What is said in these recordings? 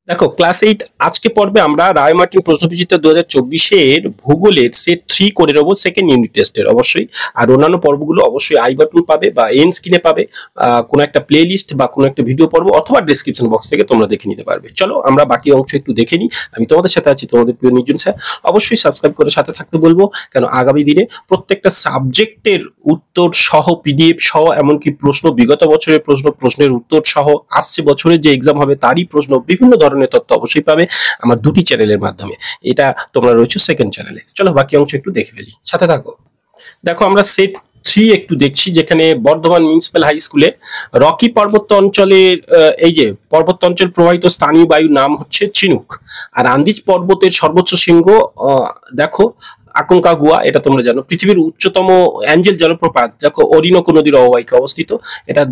দেখো ক্লাস 8 আজকে পর্বে আমরা রায় মার্টিন প্রশ্নবিচিত্রা 2024 ভূগোলের সেট 3 করে নেবো সেকেন্ড ইউনিট টেস্টের অবশ্যই। আর অন্যান্য পর্বগুলো অবশ্যই আই বাটন পাবে বা এন্ড স্ক্রিনে পাবে, কোনো একটা প্লে লিস্ট বা কোনো একটা ভিডিও পর্ব অথবা ডেসক্রিপশন বক্স থেকে তোমরা দেখে নিতে পারবে। চলো আমরা বাকি অংশ একটু দেখে নিই। আমি তোমাদের সাথে আছি, তোমাদের প্রিয় নির্জন স্যার। অবশ্যই সাবস্ক্রাইব করে সাথে থাকতে বলবো, কেন আগামী দিনে প্রত্যেকটা সাবজেক্টের উত্তর সহ পিডিএফ সহ এমনকি প্রশ্ন, বিগত বছরের প্রশ্ন, প্রশ্নের উত্তর সহ আসছে বছরের যে এক্সাম হবে তারই প্রশ্ন, বিভিন্ন ধরনের তথ্য অবশ্যই পাবে আমার দুটি চ্যানেলের মাধ্যমে। এটা তোমরা রয়েছে সেকেন্ড চ্যানেলে। চলো বাকি অংশ একটু দেখে ফেলি, সাথে থাকো। দেখো আমরা সেট 3 একটু দেখছি, যেখানে বর্ধমান মিউনিসিপ্যাল হাই স্কুলে রকি পার্বত্য অঞ্চলের এই যে পর্বত্য অঞ্চল প্রবাহিত স্থানীয় বায়ুর নাম হচ্ছে চিনুক। আর আন্দিজ পর্বতের সর্বোচ্চ শৃঙ্গ দেখো আকোঙ্কাগুয়া, এটা তোমরা জানো। পৃথিবীর উচ্চতম অ্যাঞ্জেল জলপ্রপাত দেখো অরিনোকো নদীর অববাহিকায় অবস্থিত। এটা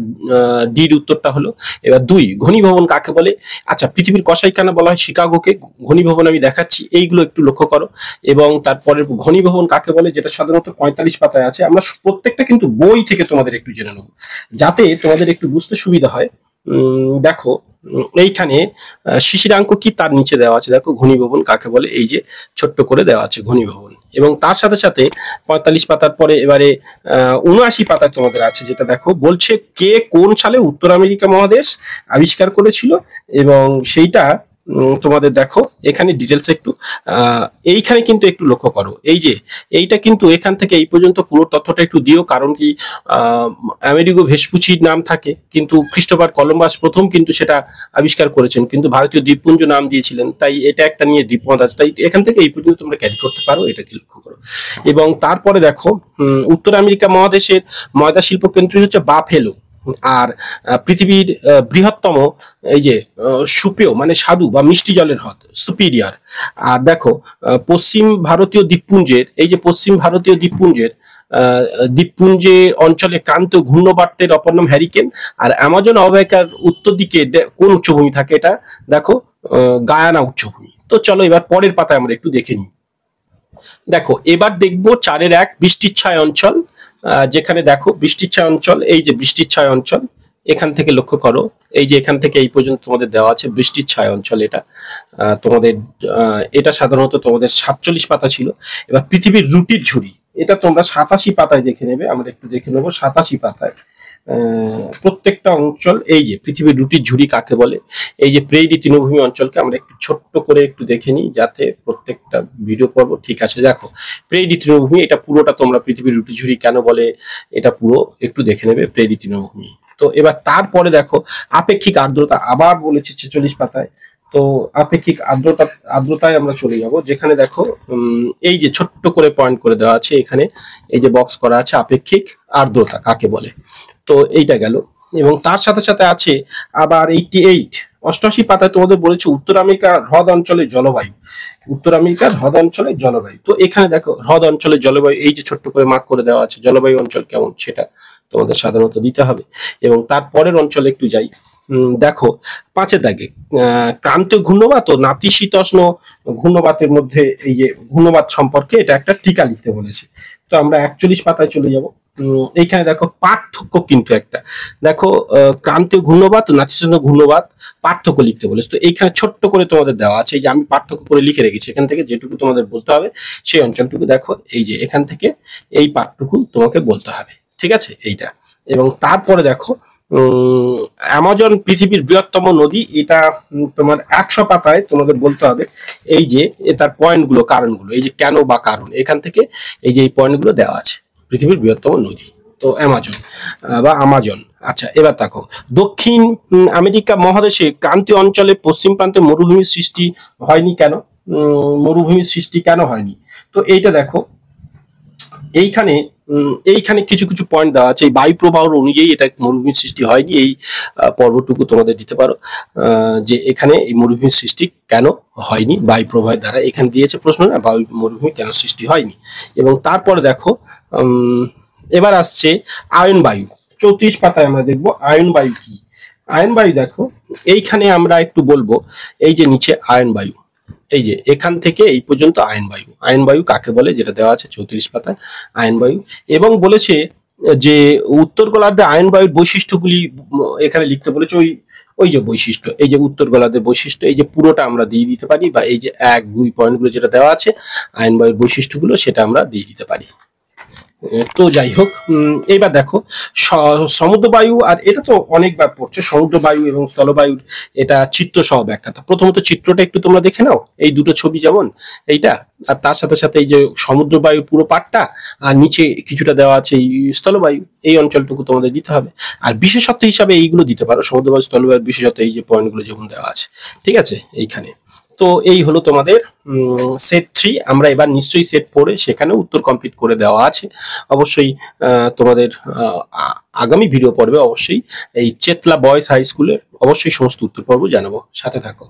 ডির উত্তরটা হলো। এবার 2 ঘনীভবন কাকে বলে? আচ্ছা, পৃথিবীর কসাইখানা বলা হয় শিকাগোকে, ঘনীভবন আমি দেখাচ্ছি, এইগুলো একটু লক্ষ্য করো। এবং তারপরে ঘনীভবন কাকে বলে, যেটা সাধারণত 45 পাতায় আছে। আমরা প্রত্যেকটা কিন্তু বই থেকে তোমাদের একটু জেনে নেবো, যাতে তোমাদের একটু বুঝতে সুবিধা হয়। দেখো এইখানে শিশিরাঙ্ক কি তার নিচে দেওয়া আছে, দেখো ঘনীভবন কাকে বলে, এই যে ছোট্ট করে দেওয়া আছে ঘনীভবন। এবং তার সাথে সাথে 45 পাতার পরে এবারে 79 পাতায় তোমাদের আছে, যেটা দেখো বলছে কে কোন সালে উত্তর আমেরিকা মহাদেশ আবিষ্কার করেছিল। এবং সেইটা তোমাদের দেখো এখানে ডিটেলস একটু এইখানে কিন্তু একটু লক্ষ্য করো। এই যে এইটা কিন্তু এখান থেকে এই পর্যন্ত পুরো তথ্যটা একটু দিও, কারণ কি আমেরিগো ভেসপুচির নাম থাকে, কিন্তু ক্রিস্টোফার কলম্বাস প্রথম কিন্তু সেটা আবিষ্কার করেছেন, কিন্তু ভারতীয় দ্বীপপুঞ্জ নাম দিয়েছিলেন, তাই এটা একটা নিয়ে দ্বীপমত আছে। তাই এখান থেকে এই পর্যন্ত তোমরা ক্যারি করতে পারো, এটাকে লক্ষ্য করো। এবং তারপরে দেখো উত্তর আমেরিকা মহাদেশের ময়দা শিল্প কেন্দ্র হচ্ছে বাফেলো। আর পৃথিবীর বৃহত্তম এই যে সুপেয় মানে স্বাদু বা মিষ্টি জলের হ্রদ সুপিরিয়ার। আর দেখো পশ্চিম ভারতীয় দ্বীপপুঞ্জের, এই যে পশ্চিম ভারতীয় দ্বীপপুঞ্জের দ্বীপপুঞ্জের অঞ্চলে ক্রান্ত ঘূর্ণবার্তের অপর নাম হ্যারিকেন। আর অ্যামাজন অববাহিকার উত্তর দিকে কোন উচ্চভূমি থাকে, এটা দেখো গায়ানা উচ্চভূমি। তো চলো এবার পরের পাতায় আমরা একটু দেখে নিই। দেখো এবার দেখবো 4-1 বৃষ্টির ছায় অঞ্চল। যেখানে দেখো বৃষ্টির ছায় অঞ্চল, এই যে বৃষ্টির ছায় অঞ্চল, এখান থেকে লক্ষ্য করো, এই যে এখান থেকে এই পর্যন্ত তোমাদের দেওয়া আছে বৃষ্টির ছায় অঞ্চল। এটা তোমাদের এটা সাধারণত তোমাদের 47 পাতা ছিল। এবার পৃথিবীর রুটির ঝুড়ি, এটা তোমরা 87 পাতায় দেখে নেবে, আমরা একটু দেখে নেবো 87 পাতায় প্রত্যেকটা অঞ্চল। এই যে পৃথিবীর রুটির ঝুড়ি কাকে বলে, এই যে প্রেইরি তৃণভূমি অঞ্চলকে আমরা একটু ছোট্ট করে একটু দেখে নিই, যাতে প্রত্যেকটা ভিডিও পর্ব ঠিক আছে। দেখো প্রেইরি তৃণভূমি, এটা পুরোটা তোমরা পৃথিবীর রুটির ঝুড়ি কেন বলে এটা পুরো একটু দেখে নেবে, প্রেইরি তৃণভূমি। তো এবার তারপরে দেখো আপেক্ষিক আর্দ্রতা আবার বলেছে 46 পাতায়। তো আপেক্ষিক আর্দ্রতায় আমরা চলে যাব, যেখানে দেখো এই যে ছোট্ট করে পয়েন্ট করে দেওয়া আছে, এখানে এই যে বক্স করা আছে আপেক্ষিক আর্দ্রতা কাকে বলে। তো এইটা গেল। এবং তার সাথে সাথে আছে আবার 88 পাতায় তোমাদের বলেছে উত্তর আমেরিকা হ্রদ অঞ্চলের জলবায়ু, উত্তর আমেরিকার হ্রদ অঞ্চলের জলবায়ু। তো এখানে দেখো হ্রদ অঞ্চলের জলবায়ু, এই যে ছোট্ট করে মার্ক করে দেওয়া আছে, জলবায়ু অঞ্চল কেমন সেটা তোমাদের সাধারণত দিতে হবে। এবং তারপরের অঞ্চলে একটু যাই। দেখো 5-এর দাগে ক্রান্তীয় ঘূর্ণবাত ও নাতিশীতোষ্ণ ঘূর্ণবাতের মধ্যে এই যে ঘূর্ণবাত সম্পর্কে এটা একটা টিকা লিখতে বলেছে। তো আমরা 41 পাতায় চলে যাব। এইখানে দেখো পার্থক্য কিন্তু একটা, দেখো ক্রান্তীয় ঘূর্ণবাত ও নাতিশীতোষ্ণ ঘূর্ণবাত পার্থক্য লিখতে বলেছে। তো এইখানে ছোট্ট করে তোমাদের দেওয়া আছে, এই যে আমি পার্থক্য করে লিখে রেখেছি, এখান থেকে যেটুকু তোমাদের বলতে হবে সেই অঞ্চলটুকু দেখো, এই যে এখান থেকে এই পার্টটুকু তোমাকে বলতে হবে, ঠিক আছে এইটা। এবং তারপরে দেখো অ্যামাজন পৃথিবীর বৃহত্তম নদী, এটা তোমার 100 পাতায় তোমাদের বলতে হবে এই যে তার পয়েন্টগুলো, কারণগুলো, এই যে কেন বা কারণ, এখান থেকে এই যে এই পয়েন্টগুলো দেওয়া আছে পৃথিবীর বৃহত্তম নদী তো অ্যামাজন বা আমাজন। আচ্ছা এবার দেখো দক্ষিণ আমেরিকা মহাদেশে ক্রান্তীয় অঞ্চলে পশ্চিম প্রান্তে মরুভূমির সৃষ্টি হয়নি কেন, মরুভূমির সৃষ্টি কেন হয়নি। তো এইটা দেখো এইখানে এইখানে কিছু কিছু পয়েন্ট দেওয়া আছে, এই বায়ু প্রবাহ অনুযায়ী এটা মরুভূমির সৃষ্টি হয়নি। এই পর্বটুকু তোমাদের দিতে পারো যে এখানে এই মরুভূমির সৃষ্টি কেন হয়নি বায়ু প্রবাহের দ্বারা, এখানে দিয়েছে প্রশ্ন না, বায়ু মরুভূমি কেন সৃষ্টি হয়নি। এবং তারপরে দেখো এবার আসছে আয়ন বায়ু। 34 পাতায় আমরা দেখবো আয়ন বায়ু কি। আয়ন বায়ু দেখো এইখানে আমরা একটু বলবো, এই যে নিচে আয়ন বায়ু, এই যে এখান থেকে এই পর্যন্ত আয়ন বায়ু, আয়ন বায়ু কাকে বলে যেটা দেওয়া আছে 34 পাতায় আয়ন বায়ু। এবং বলেছে যে উত্তর গোলার্ধে আয়ন বায়ুর বৈশিষ্ট্যগুলি এখানে লিখতে বলেছে, ওই ওই যে বৈশিষ্ট্য, এই যে উত্তর গোলার্ধের বৈশিষ্ট্য, এই যে পুরোটা আমরা দিয়ে দিতে পারি, বা এই যে 1-2 পয়েন্টগুলো যেটা দেওয়া আছে আয়ন বায়ুর বৈশিষ্ট্যগুলো সেটা আমরা দিয়ে দিতে পারি। তো যাই হোক, এইবার দেখো সমুদ্র বায়ু, আর এটা তো অনেকবার পড়ছে, সমুদ্র বায়ু এবং স্থলবায়ুর এটা চিত্র সহ ব্যাখ্যাটা। প্রথমত চিত্রটা একটু তোমরা দেখে নাও, এই দুটো ছবি যেমন এইটা, আর তার সাথে সাথে এই যে সমুদ্র বায়ুর পুরো পাটটা, আর নিচে কিছুটা দেওয়া আছে এই স্থলবায়ু, এই অঞ্চলটুকু তোমাদের দিতে হবে। আর বিশেষত্ব হিসাবে এইগুলো দিতে পারো, সমুদ্র বায়ু স্থলবায়ুর বিশেষত্ব, এই যে পয়েন্টগুলো যেমন দেওয়া আছে, ঠিক আছে এইখানে। তো এই হলো তোমাদের সেট 3। আমরা এবার নিশ্চয়ই সেট 4 সেখানে উত্তর কমপ্লিট করে দেওয়া আছে। অবশ্যই তোমাদের আগামী ভিডিও পর্বে অবশ্যই এই চেতলা বয়েজ হাই স্কুলের অবশ্যই সমস্ত উত্তর পর্ব জানাবো, সাথে থাকো।